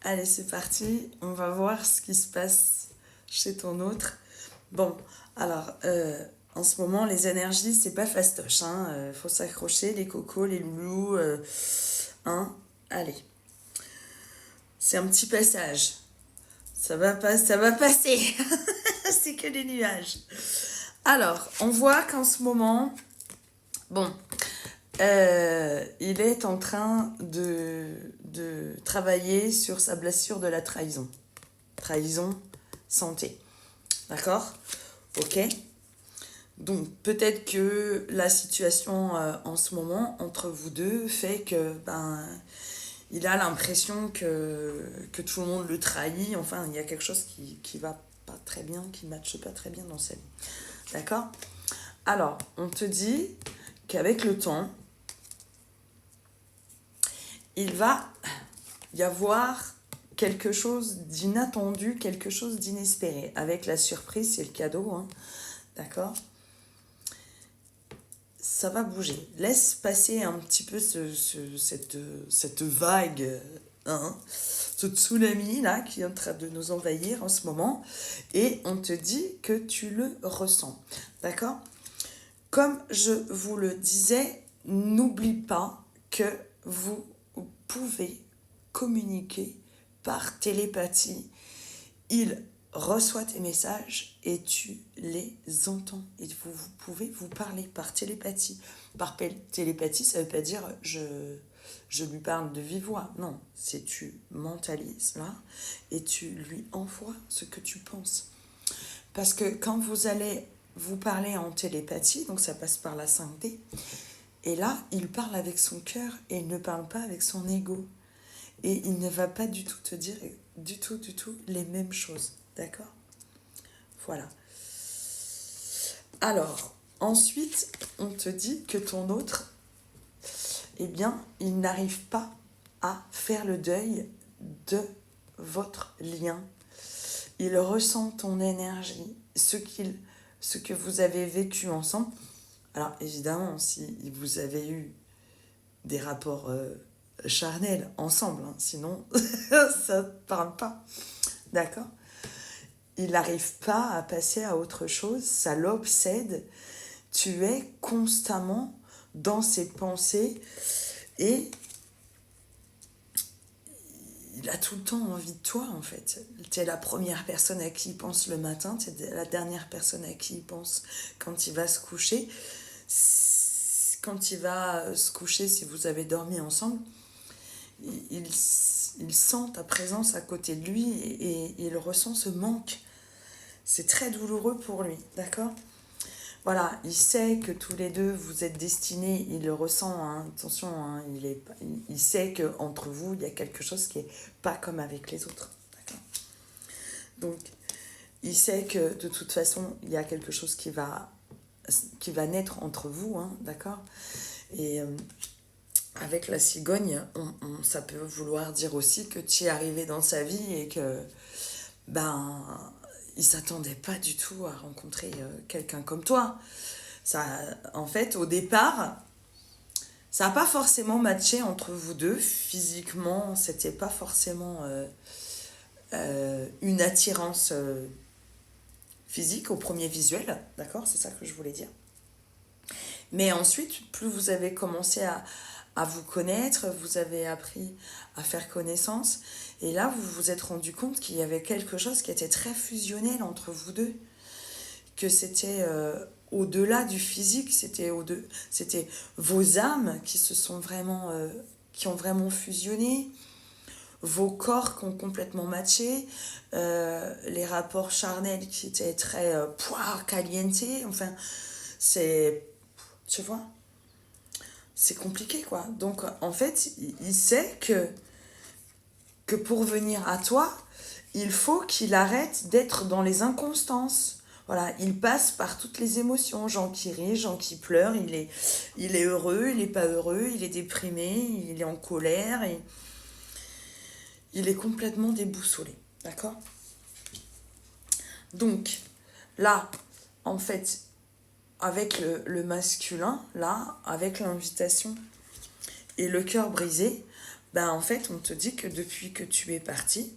Allez, c'est parti. On va voir ce qui se passe chez ton autre. Bon, alors, en ce moment, les énergies, c'est pas fastoche. Faut s'accrocher, les cocos, les loulous. Hein. Allez, c'est un petit passage. Ça va pas, ça va passer. C'est que des nuages. Alors, on voit qu'en ce moment, bon, il est en train de travailler sur sa blessure de la trahison. Trahison, santé. D'accord? Ok? Donc, peut-être que la situation en ce moment entre vous deux fait que il a l'impression que tout le monde le trahit. Enfin, il y a quelque chose qui va pas très bien, qui ne matche pas très bien dans sa vie. D'accord? Alors, on te dit qu'avec le temps, il va y avoir quelque chose d'inattendu, quelque chose d'inespéré. Avec la surprise, c'est le cadeau, hein. D'accord? Ça va bouger. Laisse passer un petit peu cette vague, hein, ce tsunami là qui est en train de nous envahir en ce moment. Et on te dit que tu le ressens. D'accord? Comme je vous le disais, n'oublie pas que vous pouvez communiquer par télépathie. Il reçoit tes messages et tu les entends. Et vous pouvez vous parler par télépathie. Par télépathie, ça ne veut pas dire je lui parle de vive voix. Non, c'est tu mentalises là et tu lui envoies ce que tu penses. Parce que quand vous allez vous parler en télépathie, donc ça passe par la 5D, et là, il parle avec son cœur et il ne parle pas avec son ego. Et il ne va pas du tout te dire du tout les mêmes choses. D'accord? Voilà. Alors, ensuite, on te dit que ton autre, eh bien, il n'arrive pas à faire le deuil de votre lien. Il ressent ton énergie, ce que vous avez vécu ensemble. Alors, évidemment, si vous avez eu des rapports charnels ensemble, hein, sinon, ça ne parle pas. D'accord? Il n'arrive pas à passer à autre chose, ça l'obsède. Tu es constamment dans ses pensées et il a tout le temps envie de toi en fait. Tu es la première personne à qui il pense le matin, tu es la dernière personne à qui il pense quand il va se coucher. Quand il va se coucher, si vous avez dormi ensemble, il sent ta présence à côté de lui et il ressent ce manque. C'est très douloureux pour lui, d'accord? Voilà, il sait que tous les deux vous êtes destinés, il le ressent, hein, attention, hein, il sait qu'entre vous, il y a quelque chose qui n'est pas comme avec les autres, d'accord? Donc, il sait que de toute façon, il y a quelque chose qui va naître entre vous, hein, d'accord? Et avec la cigogne, ça peut vouloir dire aussi que tu es arrivé dans sa vie et que, il s'attendait pas du tout à rencontrer quelqu'un comme toi. Ça, en fait, au départ, ça n'a pas forcément matché entre vous deux. Physiquement, c'était pas forcément une attirance physique au premier visuel, d'accord? C'est ça que je voulais dire. Mais ensuite, plus vous avez commencé à vous connaître, vous avez appris à faire connaissance, et là, vous vous êtes rendu compte qu'il y avait quelque chose qui était très fusionnel entre vous deux, que c'était au-delà du physique, c'était vos âmes qui se sont vraiment, qui ont vraiment fusionné, vos corps qui ont complètement matché, les rapports charnels qui étaient très poire caliente, enfin, c'est, tu vois, c'est compliqué quoi. Donc en fait, il sait que pour venir à toi, il faut qu'il arrête d'être dans les inconstances. Voilà, il passe par toutes les émotions, gens qui rient, gens qui pleurent, il est heureux, il n'est pas heureux, il est déprimé, il est en colère, et il est complètement déboussolé, d'accord? Donc, là, en fait, avec le masculin, là, avec l'invitation et le cœur brisé, Ben, en fait, on te dit que depuis que tu es parti,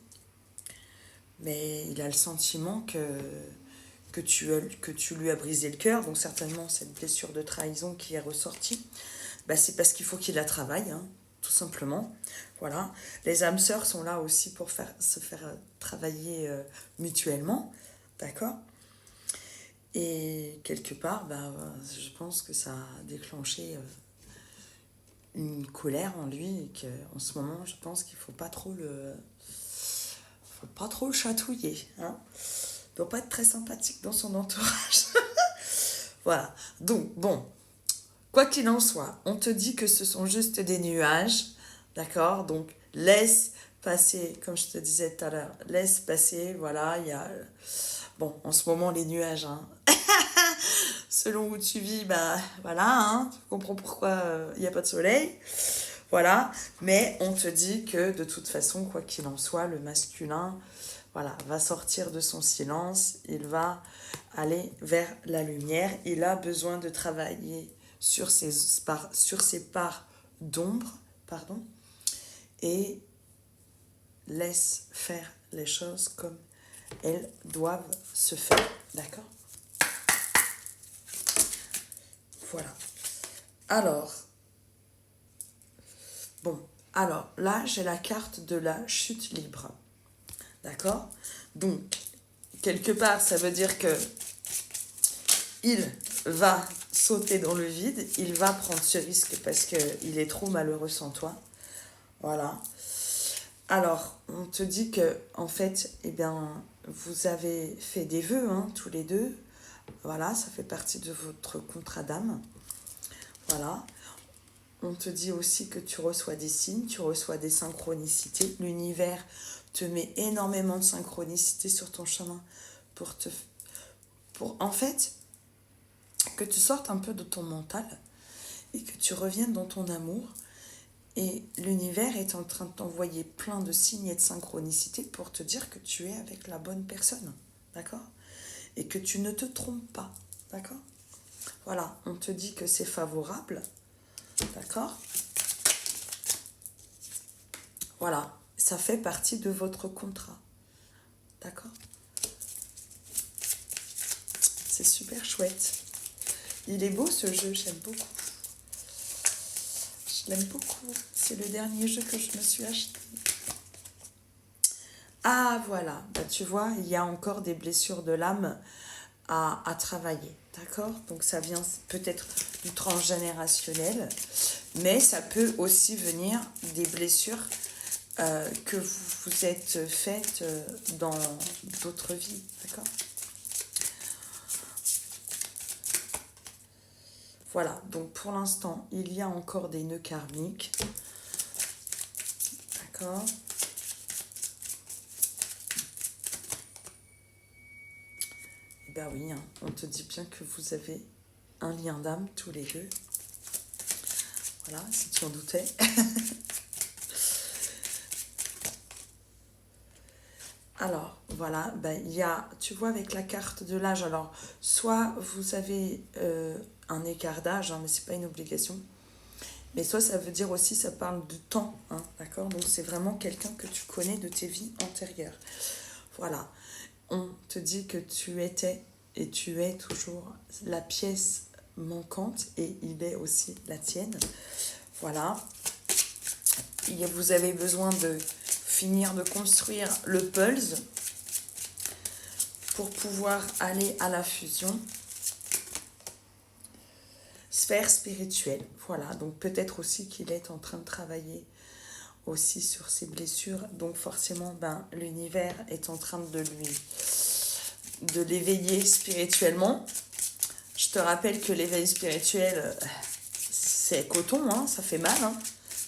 mais il a le sentiment que tu lui as brisé le cœur, donc certainement cette blessure de trahison qui est ressortie, ben, c'est parce qu'il faut qu'il la travaille, hein, tout simplement. Voilà. Les âmes sœurs sont là aussi pour se faire travailler mutuellement, d'accord. Et quelque part, ben, je pense que ça a déclenché une colère en lui et qu'en ce moment, je pense qu'il faut pas trop le chatouiller, hein. Il doit pas être très sympathique dans son entourage. Voilà. Donc, bon, quoi qu'il en soit, on te dit que ce sont juste des nuages, d'accord? Donc, laisse passer, comme je te disais tout à l'heure, laisse passer, voilà, il y a... Bon, en ce moment, les nuages, hein. Selon où tu vis, bah voilà, hein, tu comprends pourquoi il n'y a pas de soleil. Voilà, mais on te dit que de toute façon, quoi qu'il en soit, le masculin, voilà, va sortir de son silence, il va aller vers la lumière, il a besoin de travailler sur ses parts d'ombre, pardon, et laisse faire les choses comme elles doivent se faire, d'accord? Voilà. Alors, bon, alors là, j'ai la carte de la chute libre. D'accord? Donc, quelque part, ça veut dire que il va sauter dans le vide, il va prendre ce risque parce qu'il est trop malheureux sans toi. Voilà. Alors, on te dit que, en fait, eh bien, vous avez fait des vœux, hein, tous les deux. Voilà, ça fait partie de votre contrat d'âme. Voilà. On te dit aussi que tu reçois des signes, tu reçois des synchronicités. L'univers te met énormément de synchronicité sur ton chemin pour en fait, que tu sortes un peu de ton mental et que tu reviennes dans ton amour. Et l'univers est en train de t'envoyer plein de signes et de synchronicité pour te dire que tu es avec la bonne personne. D'accord? Et que tu ne te trompes pas. D'accord? Voilà, on te dit que c'est favorable. D'accord? Voilà, ça fait partie de votre contrat. D'accord? C'est super chouette. Il est beau ce jeu, j'aime beaucoup. Je l'aime beaucoup. C'est le dernier jeu que je me suis acheté. Ah voilà, bah, tu vois, il y a encore des blessures de l'âme à travailler. D'accord? Donc ça vient peut-être du transgénérationnel, mais ça peut aussi venir des blessures que vous vous êtes faites dans d'autres vies. D'accord? Voilà, donc pour l'instant, il y a encore des nœuds karmiques. D'accord? Eh bien oui, hein, on te dit bien que vous avez un lien d'âme tous les deux. Voilà, si tu en doutais. Alors, voilà, ben, il y a, tu vois, avec la carte de l'âge, alors, soit vous avez un écart d'âge, hein, mais c'est pas une obligation, mais soit ça veut dire aussi, ça parle de temps, hein, d'accord? Donc c'est vraiment quelqu'un que tu connais de tes vies antérieures. Voilà, on te dit que tu étais et tu es toujours la pièce manquante et il est aussi la tienne. Voilà, vous avez besoin de finir de construire le pulse pour pouvoir aller à la fusion. Sphère spirituelle, voilà, donc peut-être aussi qu'il est en train de travailler aussi sur ses blessures, donc forcément ben, l'univers est en train de l'éveiller spirituellement. Je te rappelle que l'éveil spirituel, c'est coton, hein, ça fait mal, hein,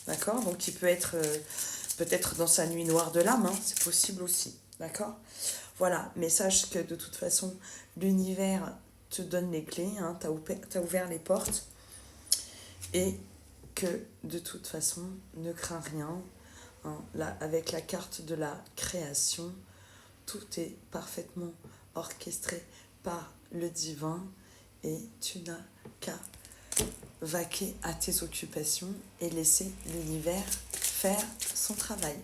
d'accord? Donc il peut être peut-être dans sa nuit noire de l'âme, hein, c'est possible aussi, d'accord? Voilà, mais sache que de toute façon, l'univers te donne les clés, hein, t'as ouvert les portes, et que de toute façon, ne crains rien. Hein, là, avec la carte de la création, tout est parfaitement orchestré par le divin et tu n'as qu'à vaquer à tes occupations et laisser l'univers faire faire son travail.